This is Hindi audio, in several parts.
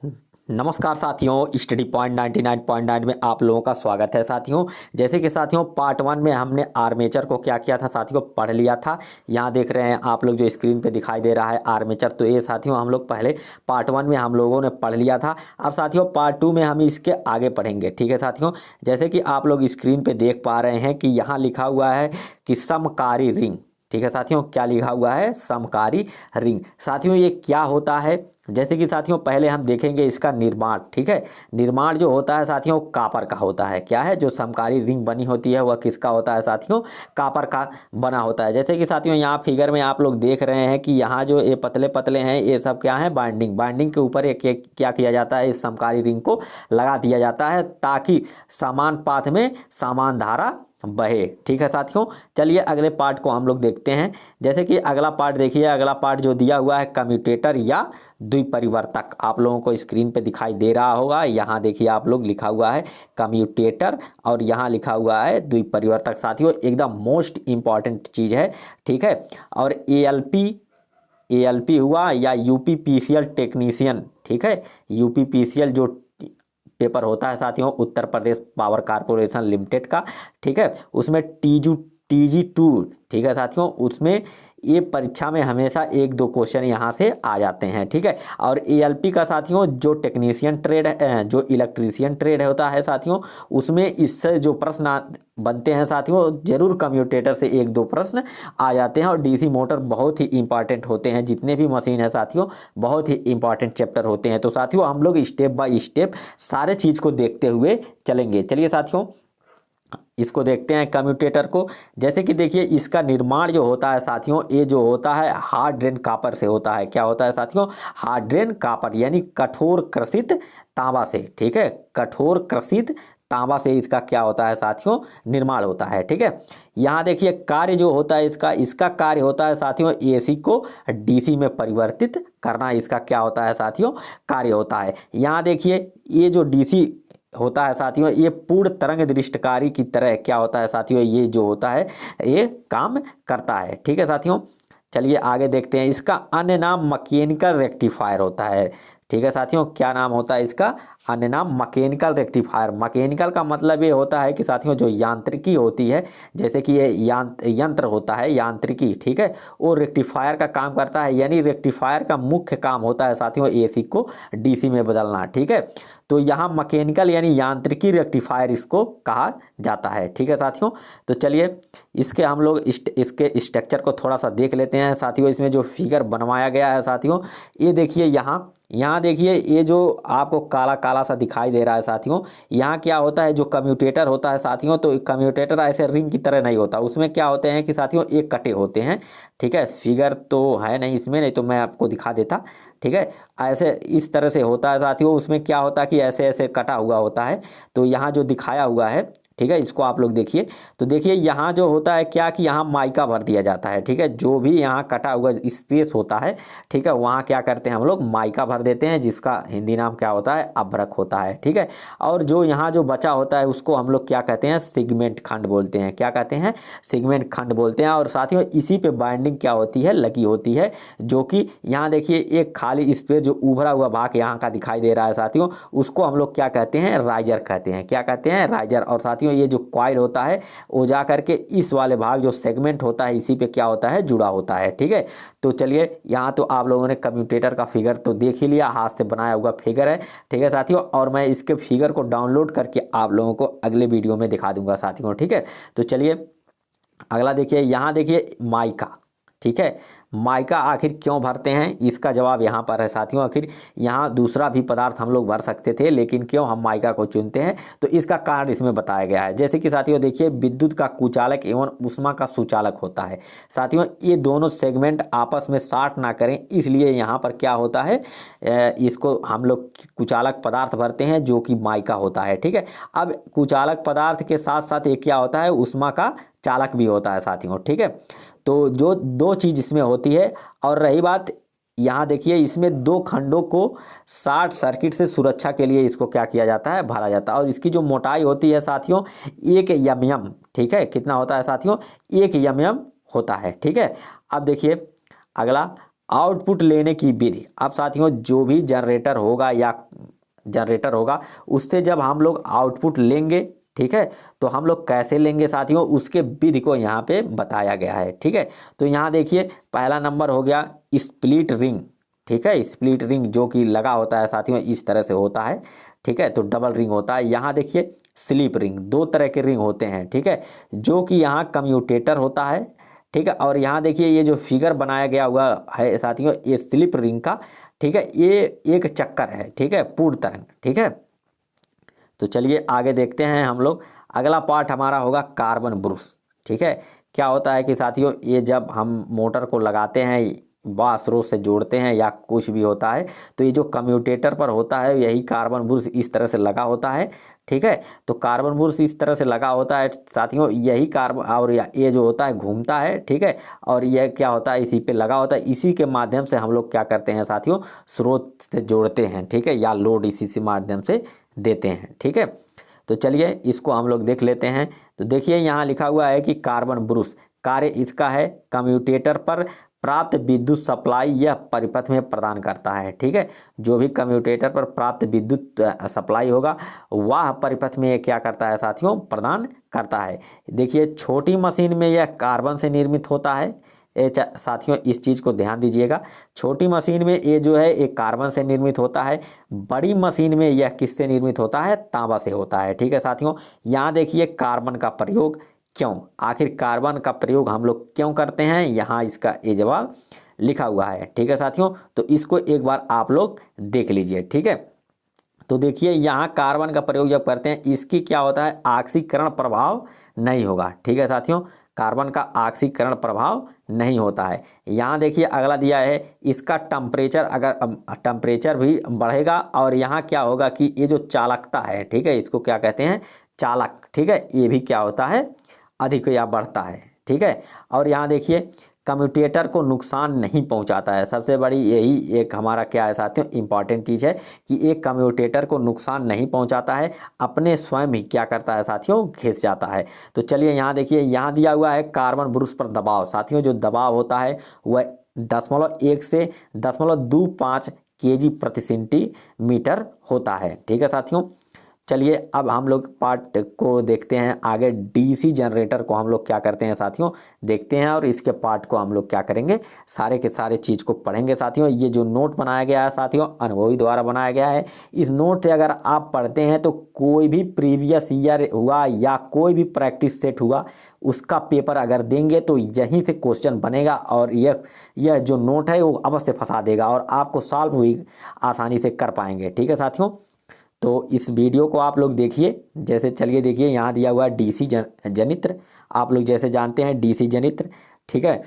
नमस्कार साथियों, स्टडी पॉइंट 99.9 में आप लोगों का स्वागत है साथियों। जैसे कि साथियों पार्ट 1 में हमने आर्मेचर को क्या किया था साथियों, पढ़ लिया था। यहाँ देख रहे हैं आप लोग जो स्क्रीन पे दिखाई दे रहा है आर्मेचर, तो ये साथियों हम लोग पहले पार्ट 1 में हम लोगों ने पढ़ लिया था। अब साथियों पार्ट 2 में हम इसके आगे पढ़ेंगे, ठीक है साथियों। जैसे कि आप लोग स्क्रीन पर देख पा रहे हैं कि यहाँ लिखा हुआ है कि समकारी रिंग, ठीक है साथियों। क्या लिखा हुआ है? समकारी रिंग। साथियों ये क्या होता है? जैसे कि साथियों पहले हम देखेंगे इसका निर्माण, ठीक है। निर्माण जो होता है साथियों कापर का होता है। क्या है? जो समकारी रिंग बनी होती है वह किसका होता है साथियों? कापर का बना होता है। जैसे कि साथियों यहाँ फिगर में आप लोग देख रहे हैं कि यहाँ जो ये पतले पतले हैं ये सब क्या है? बाइंडिंग। बाइंडिंग के ऊपर एक क्या किया जाता है? इस समकारी रिंग को लगा दिया जाता है ताकि समान पाथ में समान धारा बहे, ठीक है साथियों। चलिए अगले पार्ट को हम लोग देखते हैं। जैसे कि अगला पार्ट देखिए, अगला पार्ट जो दिया हुआ है कम्यूटेटर या द्विपरिवर्तक, आप लोगों को स्क्रीन पे दिखाई दे रहा होगा। यहाँ देखिए आप लोग लिखा हुआ है कम्यूटेटर और यहाँ लिखा हुआ है द्विपरिवर्तक। साथियों एकदम मोस्ट इंपॉर्टेंट चीज़ है, ठीक है। और एएलपी हुआ या यूपीपीसीएल टेक्नीशियन, ठीक है। यूपीपीसीएल जो पेपर होता है साथियों Uttar Pradesh power corporation limited का, ठीक है। उसमें TG2, ठीक है साथियों, उसमें ये परीक्षा में हमेशा 1-2 क्वेश्चन यहाँ से आ जाते हैं, ठीक है। और एएलपी का साथियों जो टेक्नीशियन ट्रेड है, जो इलेक्ट्रीशियन ट्रेड होता है साथियों, उसमें इससे जो प्रश्न बनते हैं साथियों जरूर कम्यूटेटर से 1-2 प्रश्न आ जाते हैं। और डीसी मोटर बहुत ही इंपॉर्टेंट होते हैं, जितने भी मशीन है साथियों बहुत ही इंपॉर्टेंट चैप्टर होते हैं। तो साथियों हम लोग स्टेप बाय स्टेप सारे चीज़ को देखते हुए चलेंगे। चलिए साथियों इसको देखते हैं कम्यूटेटर को। जैसे कि देखिए इसका निर्माण जो होता है साथियों, ये जो होता है हार्ड ड्रेन कापर से होता है। क्या होता है साथियों? हार्ड ड्रेन कापर यानी कठोर कृषित तांबा से, ठीक है। कठोर कृषित तांबा से इसका क्या होता है साथियों? निर्माण होता है, ठीक है। यहाँ देखिए कार्य जो होता है इसका कार्य होता है साथियों एसी को डीसी में परिवर्तित करना, इसका क्या होता है साथियों? कार्य होता है। यहाँ देखिए ये जो डीसी होता है साथियों ये पूर्ण तरंग दृष्टिकारी की तरह क्या होता है साथियों, ये जो होता है ये काम करता है, ठीक है साथियों। चलिए आगे देखते हैं। इसका अन्य नाम मैकेनिकल रेक्टिफायर होता है, ठीक है साथियों। क्या नाम होता है इसका? अन्य नाम मैकेनिकल रेक्टिफायर। मैकेनिकल का मतलब ये होता है कि साथियों जो यांत्रिकी होती है, जैसे कि ये यंत्र होता है यांत्रिकी, ठीक है, वो रेक्टिफायर का काम करता है। यानी रेक्टिफायर का मुख्य काम होता है साथियों एसी को डीसी में बदलना, ठीक है। तो यहाँ मैकेनिकल यानी यांत्रिकी रेक्टिफायर इसको कहा जाता है, ठीक है साथियों। तो चलिए इसके हम लोग इसके स्ट्रक्चर को थोड़ा सा देख लेते हैं साथियों। इसमें जो फिगर बनवाया गया है साथियों ये देखिए, यहाँ देखिए ये जो आपको काला काला सा दिखाई दे रहा है साथियों, यहाँ क्या होता है? जो कम्यूटेटर होता है साथियों, तो कम्यूटेटर ऐसे रिंग की तरह नहीं होता। उसमें क्या होते हैं कि साथियों एक कटे होते हैं, ठीक है। फिगर तो है नहीं इसमें, नहीं तो मैं आपको दिखा देता, ठीक है। ऐसे इस तरह से होता है साथियों। उसमें क्या होता है कि ऐसे ऐसे कटा हुआ होता है। तो यहाँ जो दिखाया हुआ है, ठीक है, इसको आप लोग देखिए। तो देखिए यहाँ जो होता है क्या कि यहाँ माइका भर दिया जाता है, ठीक है। जो भी यहाँ कटा हुआ स्पेस होता है, ठीक है, वहाँ क्या करते हैं हम लोग? माइका भर देते हैं, जिसका हिंदी नाम क्या होता है? अभ्रक होता है, ठीक है। और जो यहाँ जो बचा होता है उसको हम लोग क्या कहते हैं? सेगमेंट खंड बोलते हैं। क्या कहते हैं? सेगमेंट खंड बोलते हैं। और साथियों इसी पे बाइंडिंग क्या होती है? लगी होती है। जो कि यहाँ देखिए एक खाली स्पेस जो उभरा हुआ भाग यहाँ का दिखाई दे रहा है साथियों, उसको हम लोग क्या कहते हैं? राइजर कहते हैं। क्या कहते हैं? राइजर। और साथियों ये जो कॉइल होता है वो जा करके इस वाले भाग जो सेगमेंट होता है इसी पे क्या होता है? जुड़ा होता है, ठीक है। तो चलिए यहाँ तो आप लोगों ने कम्यूटेटर का फिगर तो देख ही लिया, हाथ से बनाया हुआ फिगर है, ठीक है साथियों। और मैं इसके फिगर को डाउनलोड करके आप लोगों को अगले वीडियो में दिखा दूंगा साथियों, ठीक है। तो चलिए अगला देखिए। यहाँ देखिए माइका, ठीक है। माइका आखिर क्यों भरते हैं इसका जवाब यहाँ पर है साथियों। आखिर यहाँ दूसरा भी पदार्थ हम लोग भर सकते थे, लेकिन क्यों हम माइका को चुनते हैं? तो इसका कारण इसमें बताया गया है। जैसे कि साथियों देखिए विद्युत का कुचालक एवं ऊष्मा का सुचालक होता है साथियों। ये दोनों सेगमेंट आपस में साट ना करें, इसलिए यहाँ पर क्या होता है? इसको हम लोग कुचालक पदार्थ भरते हैं जो कि माइका होता है, ठीक है। अब कुचालक पदार्थ के साथ साथ एक क्या होता है? ऊष्मा का चालक भी होता है साथियों, ठीक है। तो जो दो चीज़ इसमें होती है। और रही बात यहाँ देखिए इसमें 2 खंडों को शॉर्ट सर्किट से सुरक्षा के लिए इसको क्या किया जाता है? भरा जाता है। और इसकी जो मोटाई होती है साथियों 1 mm, ठीक है। कितना होता है साथियों? 1 mm होता है, ठीक है। अब देखिए अगला आउटपुट लेने की विधि। अब साथियों जो भी जनरेटर होगा उससे जब हम लोग आउटपुट लेंगे, ठीक है, तो हम लोग कैसे लेंगे साथियों, उसके विधि को यहाँ पे बताया गया है। ठीक है, तो यहाँ देखिए पहला नंबर हो गया स्प्लिट रिंग। ठीक है, स्प्लिट रिंग जो कि लगा होता है साथियों, इस तरह से होता है। ठीक है, तो डबल रिंग होता है। यहाँ देखिए स्लिप रिंग, दो तरह के रिंग होते हैं। ठीक है, जो कि यहाँ कम्यूटेटर होता है। ठीक है, और यहाँ देखिए ये जो फिगर बनाया गया हुआ है साथियों, ये स्लिप रिंग का, ठीक है, ये एक चक्कर है। ठीक है, पूर्ण तरंग। ठीक है, तो चलिए आगे देखते हैं हम लोग। अगला पार्ट हमारा होगा कार्बन ब्रुश। ठीक है, क्या होता है कि साथियों ये जब हम मोटर को लगाते हैं, बास स्रोत से जोड़ते हैं या कुछ भी होता है, तो ये जो कम्यूटेटर पर होता है यही कार्बन ब्रुश इस तरह से लगा होता है। ठीक है, तो कार्बन ब्रुश इस तरह से लगा होता है साथियों, यही कार्बन और ये जो होता है घूमता है। ठीक है, और यह क्या होता है इसी पे लगा होता है, इसी के माध्यम से हम लोग क्या करते हैं साथियों, स्रोत से जोड़ते हैं। ठीक है, या लोड इसी से माध्यम से देते हैं। ठीक है, तो चलिए इसको हम लोग देख लेते हैं। तो देखिए यहाँ लिखा हुआ है कि कार्बन ब्रुश कार्य इसका है कम्यूटेटर पर प्राप्त विद्युत सप्लाई यह परिपथ में प्रदान करता है। ठीक है, जो भी कम्यूटेटर पर प्राप्त विद्युत सप्लाई होगा वह परिपथ में क्या करता है साथियों, प्रदान करता है। देखिए छोटी मशीन में यह कार्बन से निर्मित होता है। साथियों इस चीज़ को ध्यान दीजिएगा, छोटी मशीन में ये जो है एक कार्बन से निर्मित होता है, बड़ी मशीन में यह किससे निर्मित होता है, तांबा से होता है। ठीक है साथियों, यहाँ देखिए कार्बन का प्रयोग क्यों, आखिर कार्बन का प्रयोग हम लोग क्यों करते हैं, यहाँ इसका ये जवाब लिखा हुआ है। ठीक है साथियों, तो इसको एक बार आप लोग देख लीजिए। ठीक है, तो देखिए यहाँ कार्बन का प्रयोग जब करते हैं इसकी क्या होता है, ऑक्सीकरण प्रभाव नहीं होगा। ठीक है साथियों, कार्बन का ऑक्सीकरण प्रभाव नहीं होता है। यहाँ देखिए अगला दिया है इसका टेम्परेचर, अगर टेम्परेचर भी बढ़ेगा और यहाँ क्या होगा कि ये जो चालकता है, ठीक है, इसको क्या कहते हैं, चालक। ठीक है, ये भी क्या होता है, अधिक या बढ़ता है। ठीक है, और यहाँ देखिए कम्यूटेटर को नुकसान नहीं पहुंचाता है। सबसे बड़ी यही एक हमारा क्या है साथियों, इंपॉर्टेंट चीज़ है कि एक कम्यूटेटर को नुकसान नहीं पहुंचाता है, अपने स्वयं ही क्या करता है साथियों, घिस जाता है। तो चलिए यहाँ देखिए, यहाँ दिया हुआ है कार्बन ब्रुश पर दबाव। साथियों जो दबाव होता है वह 0.1 से 0.25 kg प्रति सेंटीमीटर होता है। ठीक है साथियों, चलिए अब हम लोग पार्ट को देखते हैं आगे। डीसी जनरेटर को हम लोग क्या करते हैं साथियों, देखते हैं, और इसके पार्ट को हम लोग क्या करेंगे, सारे के सारे चीज़ को पढ़ेंगे साथियों। ये जो नोट बनाया गया है साथियों, अनुभवी द्वारा बनाया गया है। इस नोट से अगर आप पढ़ते हैं तो कोई भी प्रीवियस ईयर हुआ या कोई भी प्रैक्टिस सेट हुआ उसका पेपर अगर देंगे तो यहीं से क्वेश्चन बनेगा, और यह जो नोट है वो अवश्य फंसा देगा और आपको सॉल्व भी आसानी से कर पाएंगे। ठीक है साथियों, तो इस वीडियो को आप लोग देखिए। जैसे चलिए देखिए यहाँ दिया हुआ है डीसी जनित्र, आप लोग जैसे जानते हैं डीसी जनित्र। ठीक है,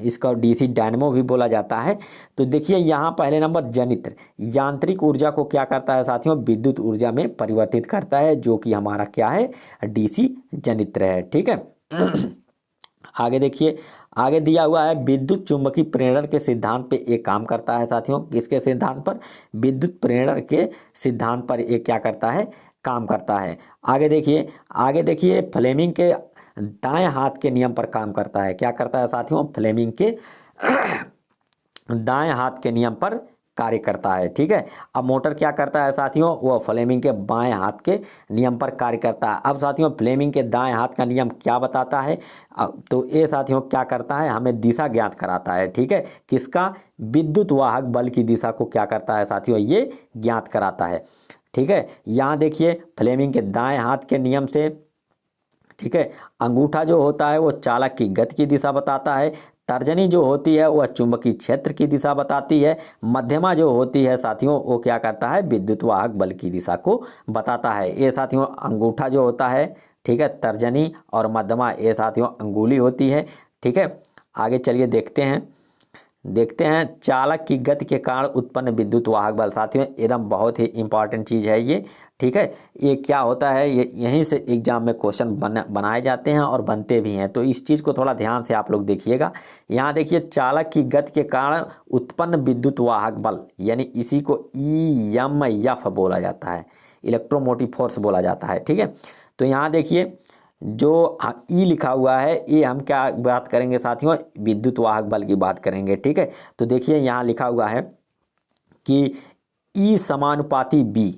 इसका डीसी डायनेमो भी बोला जाता है। तो देखिए यहाँ पहले नंबर जनित्र यांत्रिक ऊर्जा को क्या करता है साथियों, विद्युत ऊर्जा में परिवर्तित करता है, जो कि हमारा क्या है, डीसी जनित्र है। ठीक है, आगे देखिए, आगे दिया हुआ है विद्युत चुंबकीय प्रेरण के सिद्धांत पे एक काम करता है साथियों। किसके सिद्धांत पर, विद्युत प्रेरण के सिद्धांत पर एक क्या करता है, काम करता है। आगे देखिए फ्लेमिंग के दाएं हाथ के नियम पर काम करता है। क्या करता है साथियों, फ्लेमिंग के दाएं हाथ के नियम पर कार्य करता है। ठीक है, अब मोटर क्या करता है साथियों, वो फ्लेमिंग के बाएं हाथ के नियम पर कार्य करता है। अब साथियों फ्लेमिंग के दाएं हाथ का नियम क्या बताता है, तो ये साथियों क्या करता है, हमें दिशा ज्ञात कराता है। ठीक है, किसका, विद्युत वाहक बल की दिशा को क्या करता है साथियों, ये ज्ञात कराता है। ठीक है, यहाँ देखिए फ्लेमिंग के दाएं हाथ के नियम से, ठीक है, अंगूठा जो होता है वो चालक की गति की दिशा बताता है, तर्जनी जो होती है वह चुंबकीय क्षेत्र की दिशा बताती है, मध्यमा जो होती है साथियों वो क्या करता है, विद्युत वाहक बल की दिशा को बताता है। ये साथियों अंगूठा जो होता है, ठीक है, तर्जनी और मध्यमा ये साथियों अंगुली होती है। ठीक है, आगे चलिए देखते हैं चालक की गति के कारण उत्पन्न विद्युत वाहक बल। साथियों एकदम बहुत ही इंपॉर्टेंट चीज़ है ये। ठीक है, ये क्या होता है, ये यहीं से एग्जाम में क्वेश्चन बनाए जाते हैं और बनते भी हैं, तो इस चीज़ को थोड़ा ध्यान से आप लोग देखिएगा। यहाँ देखिए चालक की गति के कारण उत्पन्न विद्युत वाहक बल, यानी इसी को EMF बोला जाता है, इलेक्ट्रोमोटिव फोर्स बोला जाता है। ठीक है, तो यहाँ देखिए जो ई लिखा हुआ है ये हम क्या बात करेंगे साथियों, विद्युत वाहक बल की बात करेंगे। ठीक है, तो देखिए यहाँ लिखा हुआ है कि ई समानुपाती बी,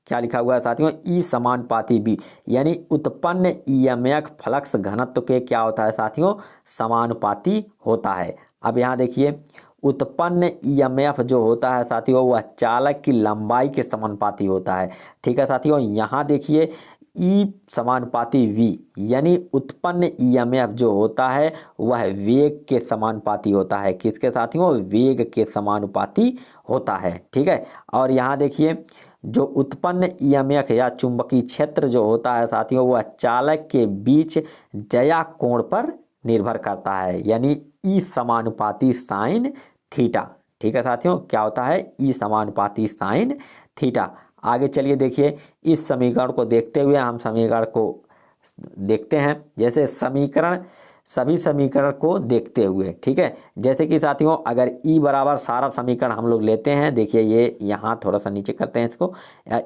क्या लिखा हुआ है साथियों, ई समानुपाती बी, यानी उत्पन्न ईएमएफ फ्लक्स घनत्व के क्या होता है साथियों, समानुपाती होता है। अब यहाँ देखिए उत्पन्न ईएमएफ जो होता है साथियों वह चालक की लंबाई के समानुपाती होता है। ठीक है साथियों, यहाँ देखिए ई समानुपाती वी, यानी उत्पन्न ईएमएफ जो होता है वह वेग के समानुपाती होता है। किसके साथियों, वेग के समानुपाती होता है। ठीक है, और यहाँ देखिए जो उत्पन्न ईएमएफ या चुंबकीय क्षेत्र जो होता है साथियों वह चालक के बीच ज्या कोण पर निर्भर करता है, यानी ई समानुपाती साइन थीटा। ठीक है साथियों, क्या होता है, ई समानुपाती साइन थीटा। आगे चलिए देखिए इस समीकरण को देखते हुए हम समीकरण को देखते हैं। जैसे सभी समीकरण को देखते हुए, ठीक है, जैसे कि साथियों अगर ई बराबर सारा समीकरण हम लोग लेते हैं, देखिए ये यहाँ थोड़ा सा नीचे करते हैं इसको,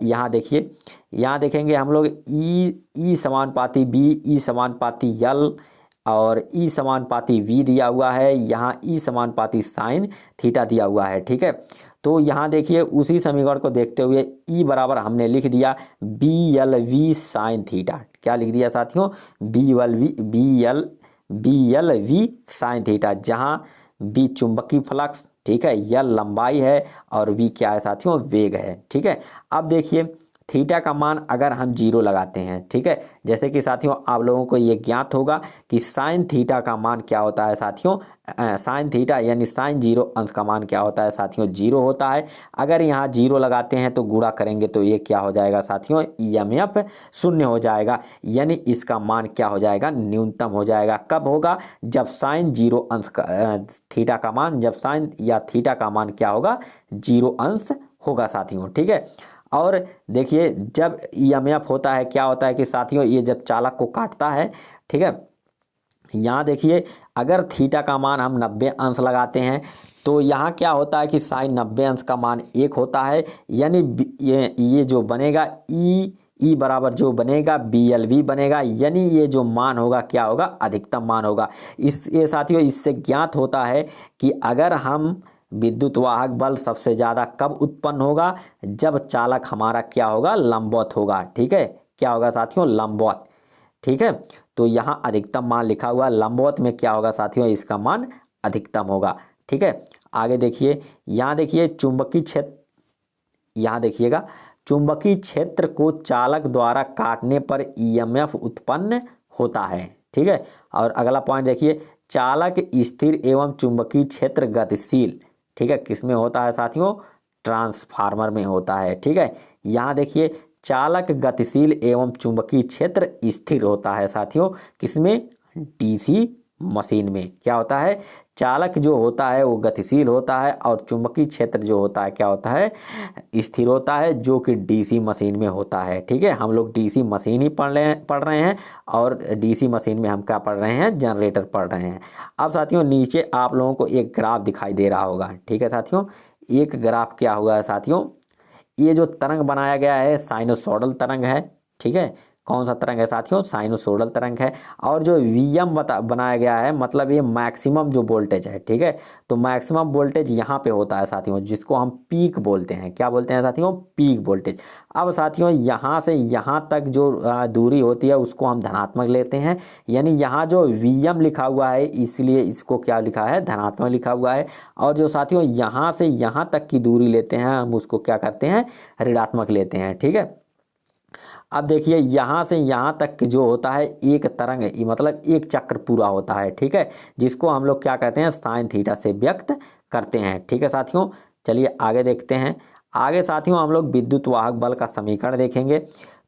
यहाँ देखिए, यहाँ देखेंगे हम लोग ई समानुपाती बी, ई समानुपाती यल और ई समानुपाती वी दिया हुआ है, यहाँ ई समानुपाती साइन थीटा दिया हुआ है। ठीक है, तो यहाँ देखिए उसी समीकरण को देखते हुए ई बराबर हमने लिख दिया B L V sine theta. क्या लिख दिया साथियों, B L V sine theta, जहाँ बी चुंबकीय फ्लक्स, ठीक है, यल लंबाई है और वी क्या है साथियों, वेग है। ठीक है, अब देखिए थीटा का मान अगर हम 0 लगाते हैं, ठीक है, जैसे कि साथियों आप लोगों को ये ज्ञात होगा कि साइन थीटा का मान क्या होता है साथियों, साइन थीटा यानी साइन 0 अंश का मान क्या होता है साथियों, 0 होता है। अगर यहाँ 0 लगाते हैं तो गुणा करेंगे तो ये क्या हो जाएगा साथियों, ईएमएफ 0 हो जाएगा, यानी इसका मान क्या हो जाएगा, न्यूनतम हो जाएगा। कब होगा, जब साइन 0 अंश का थीटा का मान, जब साइन या थीटा का मान क्या होगा, 0 अंश होगा साथियों। ठीक है, और देखिए जब ईएमएफ होता है क्या होता है कि साथियों ये जब चालक को काटता है, ठीक है, यहाँ देखिए अगर थीटा का मान हम 90 अंश लगाते हैं तो यहाँ क्या होता है कि साइन 90 अंश का मान 1 होता है, यानी ये जो बनेगा ई बराबर जो बनेगा BLV बनेगा, यानी ये जो मान होगा क्या होगा, अधिकतम मान होगा। ये साथियों इससे ज्ञात होता है कि अगर हम विद्युत वाहक बल सबसे ज़्यादा कब उत्पन्न होगा, जब चालक हमारा क्या होगा, लंबवत होगा। ठीक है, क्या होगा साथियों, लंबवत। ठीक है, तो यहाँ अधिकतम मान लिखा हुआ, लंबवत में क्या होगा साथियों, इसका मान अधिकतम होगा। ठीक है, आगे देखिए, यहाँ देखिए चुंबकीय क्षेत्र, यहाँ देखिएगा चुंबकीय क्षेत्र को चालक द्वारा काटने पर ईएमएफ उत्पन्न होता है। ठीक है, और अगला पॉइंट देखिए, चालक स्थिर एवं चुंबकीय क्षेत्र गतिशील, ठीक है, किसमें होता है साथियों, ट्रांसफार्मर में होता है। ठीक है, यहाँ देखिए चालक गतिशील एवं चुंबकीय क्षेत्र स्थिर होता है साथियों, किसमें, डीसी मशीन में। क्या होता है, चालक जो होता है वो गतिशील होता है और चुंबकीय क्षेत्र जो होता है क्या होता है, स्थिर होता है, जो कि डीसी मशीन में होता है। ठीक है, हम लोग डीसी मशीन ही पढ़ रहे हैं और डीसी मशीन में हम क्या पढ़ रहे हैं, जनरेटर पढ़ रहे हैं। अब साथियों नीचे आप लोगों को एक ग्राफ दिखाई दे रहा होगा। ठीक है साथियों, एक ग्राफ क्या हुआ है साथियों, ये जो तरंग बनाया गया है साइनोसॉइडल तरंग है। ठीक है, कौन सा तरंग है साथियों, साइनोसॉइडल तरंग है। और जो वीएम बनाया गया है, मतलब ये मैक्सिमम जो वोल्टेज है। ठीक है, तो मैक्सिमम वोल्टेज यहाँ पे होता है साथियों, जिसको हम पीक बोलते हैं। क्या बोलते हैं साथियों, पीक वोल्टेज। अब साथियों यहाँ से यहाँ तक जो दूरी होती है उसको हम धनात्मक लेते हैं, यानी यहाँ जो वीएम लिखा हुआ है इसलिए इसको क्या लिखा है, धनात्मक लिखा हुआ है। और जो साथियों यहाँ से यहाँ तक की दूरी लेते हैं हम उसको क्या करते हैं, ऋणात्मक लेते हैं। ठीक है, अब देखिए यहाँ से यहाँ तक जो होता है एक तरंग, मतलब एक चक्र पूरा होता है। ठीक है, जिसको हम लोग क्या कहते हैं, साइन थीटा से व्यक्त करते हैं। ठीक है साथियों, चलिए आगे देखते हैं। आगे साथियों हम लोग विद्युत वाहक बल का समीकरण देखेंगे।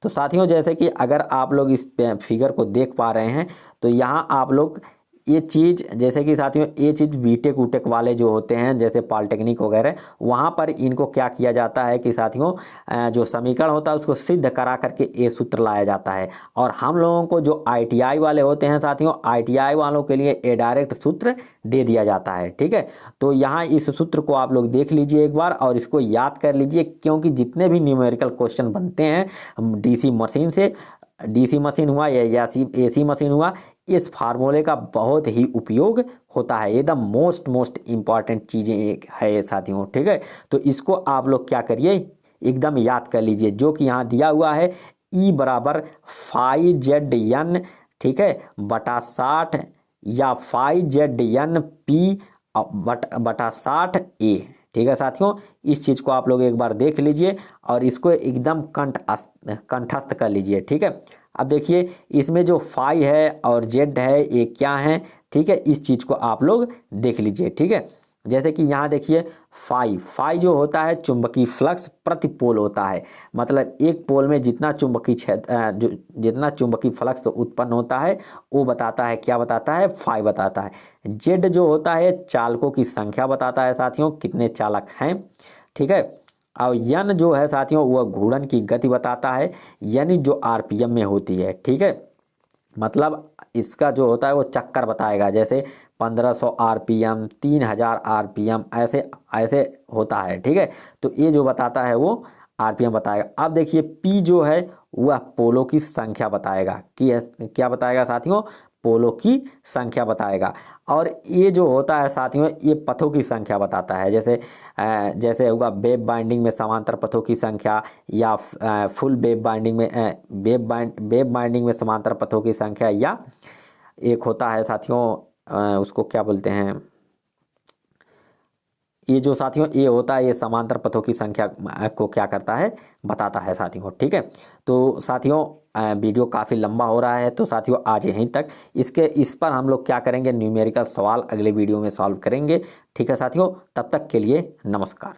तो साथियों जैसे कि अगर आप लोग इस फिगर को देख पा रहे हैं तो यहाँ आप लोग ये चीज़, जैसे कि साथियों ये चीज़ बीटेक उटेक वाले जो होते हैं जैसे पॉलिटेक्निक वगैरह, वहाँ पर इनको क्या किया जाता है कि साथियों जो समीकरण होता है उसको सिद्ध करा करके ये सूत्र लाया जाता है। और हम लोगों को जो ITI वाले होते हैं साथियों, ITI वालों के लिए ये डायरेक्ट सूत्र दे दिया जाता है। ठीक है, तो यहाँ इस सूत्र को आप लोग देख लीजिए एक बार और इसको याद कर लीजिए, क्योंकि जितने भी न्यूमेरिकल क्वेश्चन बनते हैं DC मशीन से डीसी मशीन हुआ या एसी मशीन हुआ, इस फार्मूले का बहुत ही उपयोग होता है। एकदम मोस्ट इम्पॉर्टेंट चीज़ें एक है ये साथियों, ठीक है। तो इसको आप लोग क्या करिए, एकदम याद कर लीजिए, जो कि यहाँ दिया हुआ है E बराबर फाइव जेड एन, ठीक है, बटा 60 या फाइव जेड एन पी बटा 60 ए, ठीक है साथियों। इस चीज़ को आप लोग एक बार देख लीजिए और इसको एकदम कंठस्थ कर लीजिए, ठीक है। अब देखिए इसमें जो फाई है और जेड है ये क्या है, ठीक है, इस चीज़ को आप लोग देख लीजिए, ठीक है। जैसे कि यहाँ देखिए फाई जो होता है चुंबकीय फ्लक्स प्रति पोल होता है, मतलब एक पोल में जितना चुंबकीय क्षेत्र जितना चुंबकीय फ्लक्स उत्पन्न होता है वो बताता है, क्या बताता है, फाई बताता है। जेड जो होता है चालकों की संख्या बताता है साथियों, कितने चालक हैं, ठीक है। और यन जो है साथियों वह घूर्णन की गति बताता है, यानी जो आरपीएम में होती है, ठीक है। मतलब इसका जो होता है वो चक्कर बताएगा, जैसे 1500 आरपीएम, 3000 आरपीएम, ऐसे ऐसे होता है, ठीक है। तो ये जो बताता है वो आरपीएम बताएगा। अब देखिए पी जो है वह पोलों की संख्या बताएगा, कि क्या बताएगा साथियों, पोलों की संख्या बताएगा। और ये जो होता है साथियों ये पथों की संख्या बताता है, जैसे होगा वेब बाइंडिंग में समांतर पथों की संख्या, या फुल वेब बाइंडिंग में वेब बाइंडिंग में समांतर पथों की संख्या, या एक होता है साथियों उसको क्या बोलते हैं, ये जो साथियों ये होता है ये समांतर पथों की संख्या को क्या करता है, बताता है साथियों, ठीक है। तो साथियों वीडियो काफ़ी लंबा हो रहा है, तो साथियों आज यहीं तक। इस पर हम लोग क्या करेंगे, न्यूमेरिकल सवाल अगले वीडियो में सॉल्व करेंगे, ठीक है साथियों। तब तक के लिए नमस्कार।